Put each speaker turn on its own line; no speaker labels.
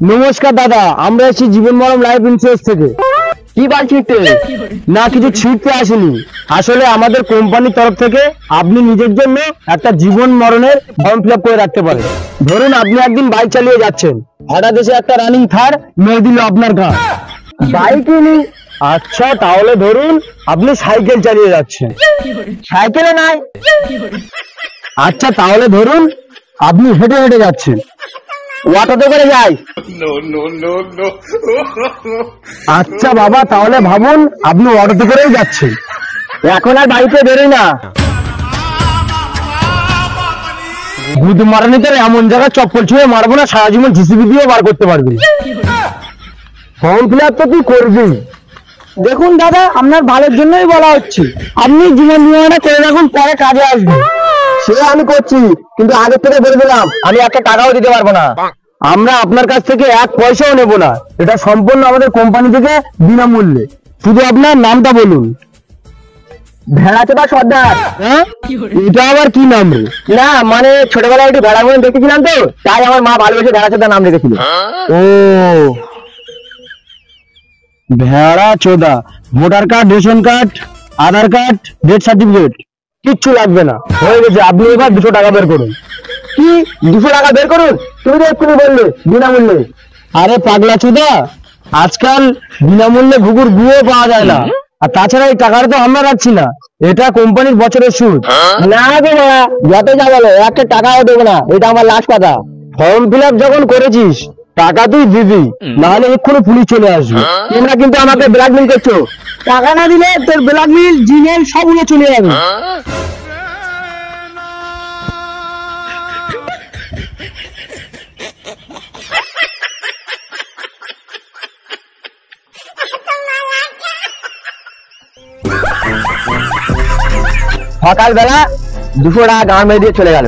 নমস্কার দাদা, আমরা এসেছি জীবন মরণ লাইফ ইন্স্যুরেন্স থেকে। কি বার ছিটতে না, কিছু ছিটতে আসেনি। আসলে আমাদের কোম্পানির তরফ থেকে আপনি নিজের জন্য একটা জীবন মরণের ফর্ম ফিল আপ করে রাখতে পারেন। ধরুন আপনি একদিন বাইক চালিয়ে যাচ্ছেন, হঠাৎ এসে একটা রানিং থার মেরে দিল আপনার ঘাট। বাইকই নেই। আচ্ছা তাহলে ধরুন আপনি সাইকেল চালিয়ে যাচ্ছেন, সাইকেলে নাই। আচ্ছা তাহলে ধরুন আপনি হেঁটে হেঁটে যাচ্ছেন, অটোতে করে যাই। আচ্ছা বাবা তাহলে ভাবুন আপনি অটোতে করেই যাচ্ছেন, এখন আর বাড়িতে বেরোই না। গুদ মারানি তোর এমন জায়গায় চপ্পল ছুঁয়ে মারবো না, সারা জীবন জিসিবি দিয়ে বার করতে পারবি। ফর্ম ফিল আপ তো তুই করবি। দেখুন দাদা, আপনার ভালোর জন্যই বলা হচ্ছে, আপনি জীবন বিমাটা করে রাখুন, পরে কাজে আসবে। সে আমি করছি, কিন্তু আগের থেকে বলে দিলাম আমি একটা টাকাও দিতে পারবো না। আমরা আপনার কাছ থেকে এক পয়সাও নেব না, এটা সম্পূর্ণ আমাদের কোম্পানি থেকে বিনামূল্যে। শুধু আপনার নামটা বলুন। ভেড়াচোদা সর্দার। হ্যাঁ, এটা আবার কি নাম রে? না মানে ছোটবেলায় একটু ভেড়া মনে দেখেছিলাম তো, তাই আমার মা ভালোবেসে ভেড়াচোদা নাম রেখেছিল। ও ভেড়াচোদা। ভোটার কার্ড, রেশন কার্ড, আধার কার্ড, ডেথ সার্টিফিকেট কিচ্ছু লাগবে না, হয়ে গেছে। আপনি এবার 200 টাকা বের করুন। কি 200 টাকা বের করুন? তুমি তো এক্ষুনি বললে বিনামূল্যে। আরে পাগলা চোদা, আজকাল বিনামূল্যে ঘুঘুর গুঁড়ো পাওয়া যায় না। আর তাছাড়া এই টাকাটা তো আমরা রাখছি না, এটা কোম্পানির বছরের সুদ। না গো বাবা, যত যা বলো, একটা টাকাও দেবো না, এটা আমার লাস্ট কথা। ফর্ম ফিল আপ যখন করেছিস টাকা তুই দিবি, নাহলে এক্ষুনি পুলিশ চলে আসবে। তোমরা কিন্তু আমাকে ব্ল্যাকমেল করছো, টাকা না দিলে তোর ব্ল্যাকমেল জিমেল সব উড়ে চলে যাবে। সকালবেলা 200 টাকা গান মেরে দিয়ে চলে গেল।